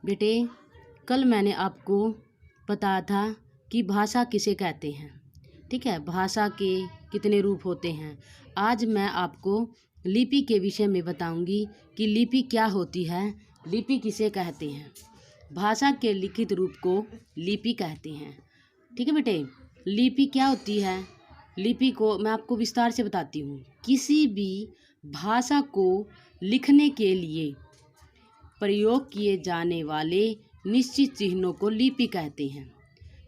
बेटे, कल मैंने आपको बताया था कि भाषा किसे कहते हैं। ठीक है, भाषा के कितने रूप होते हैं। आज मैं आपको लिपि के विषय में बताऊंगी कि लिपि क्या होती है, लिपि किसे कहते हैं। भाषा के लिखित रूप को लिपि कहते हैं। ठीक है बेटे, लिपि क्या होती है। लिपि को मैं आपको विस्तार से बताती हूँ। किसी भी भाषा को लिखने के लिए प्रयोग किए जाने वाले निश्चित चिन्हों को लिपि कहते हैं।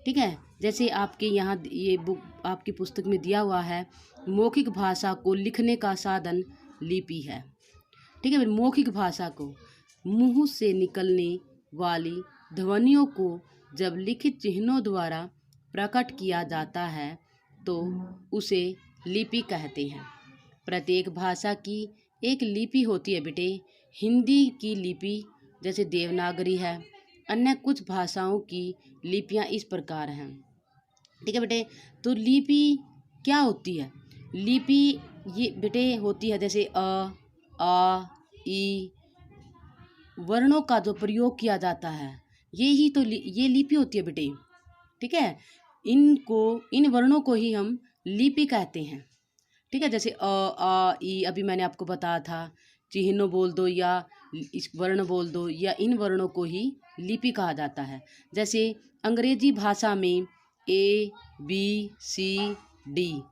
ठीक है, जैसे आपके यहाँ ये बुक आपकी पुस्तक में दिया हुआ है, मौखिक भाषा को लिखने का साधन लिपि है। ठीक है, मौखिक भाषा को मुंह से निकलने वाली ध्वनियों को जब लिखित चिन्हों द्वारा प्रकट किया जाता है तो उसे लिपि कहते हैं। प्रत्येक भाषा की एक लिपि होती है बेटे। हिंदी की लिपि जैसे देवनागरी है। अन्य कुछ भाषाओं की लिपियां इस प्रकार हैं। ठीक है बेटे, तो लिपि क्या होती है। लिपि ये बेटे होती है जैसे आ ई वर्णों का जो प्रयोग किया जाता है, यही तो ये लिपि होती है बेटे। ठीक है, इन वर्णों को ही हम लिपि कहते हैं। ठीक है, जैसे आ ई अभी मैंने आपको बताया था, चिन्हों बोल दो या इस वर्ण बोल दो, या इन वर्णों को ही लिपि कहा जाता है। जैसे अंग्रेजी भाषा में ए बी सी डी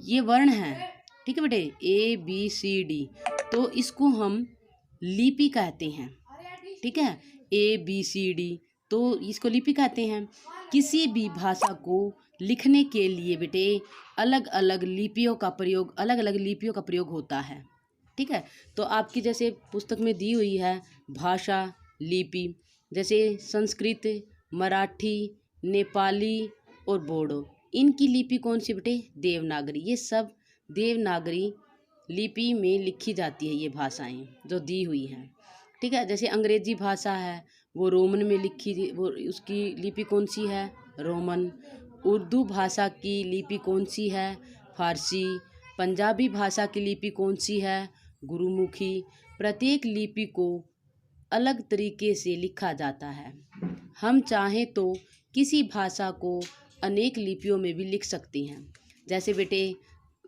ये वर्ण हैं। ठीक है बेटे, ए बी सी डी, तो इसको हम लिपि कहते हैं। ठीक है, ए बी सी डी, तो इसको लिपि कहते हैं। किसी भी भाषा को लिखने के लिए बेटे अलग अलग लिपियों का प्रयोग होता है। ठीक है, तो आपकी जैसे पुस्तक में दी हुई है भाषा लिपि, जैसे संस्कृत, मराठी, नेपाली और बोडो, इनकी लिपि कौन सी बेटे, देवनागरी। ये सब देवनागरी लिपि में लिखी जाती है, ये भाषाएं जो दी हुई हैं। ठीक है, जैसे अंग्रेजी भाषा है वो रोमन में लिखी, वो उसकी लिपि कौन सी है, रोमन। उर्दू भाषा की लिपि कौन सी है, फारसी। पंजाबी भाषा की लिपि कौन सी है, गुरुमुखी। प्रत्येक लिपि को अलग तरीके से लिखा जाता है। हम चाहें तो किसी भाषा को अनेक लिपियों में भी लिख सकते हैं। जैसे बेटे,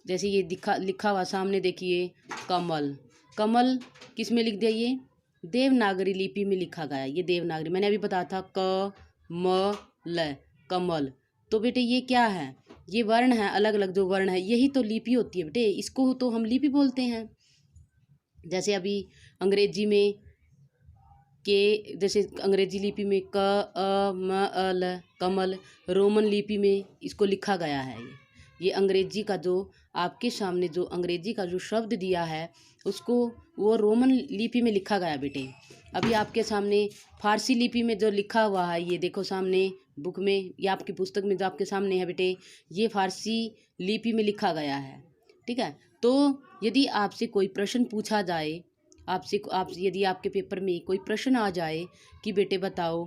जैसे ये लिखा हुआ सामने देखिए, कमल। कमल किस में लिख दिया, ये देवनागरी लिपि में लिखा गया। ये देवनागरी मैंने अभी बताया था, क म ल, कमल। तो बेटे ये क्या है, ये वर्ण है, अलग अलग जो वर्ण है, यही तो लिपि होती है बेटे, इसको तो हम लिपि बोलते हैं। जैसे अभी अंग्रेजी में जैसे अंग्रेजी लिपि में क अ म अ ल, कमल। रोमन लिपि में इसको लिखा गया है। ये अंग्रेजी का जो आपके सामने जो अंग्रेजी का जो शब्द दिया है, उसको वो रोमन लिपि में लिखा गया बेटे। अभी आपके सामने फारसी लिपि में जो लिखा हुआ है, ये देखो सामने बुक में या आपकी पुस्तक में जो आपके सामने है बेटे, ये फारसी लिपि में लिखा गया है। ठीक है, तो यदि आपसे कोई प्रश्न पूछा जाए, यदि आपके पेपर में कोई प्रश्न आ जाए कि बेटे बताओ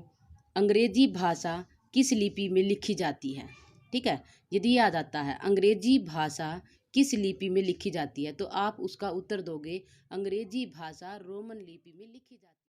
अंग्रेजी भाषा किस लिपि में लिखी जाती है। ठीक है, यदि ये आ जाता है अंग्रेजी भाषा किस लिपि में लिखी जाती है, तो आप उसका उत्तर दोगे अंग्रेजी भाषा रोमन लिपि में लिखी जाती है।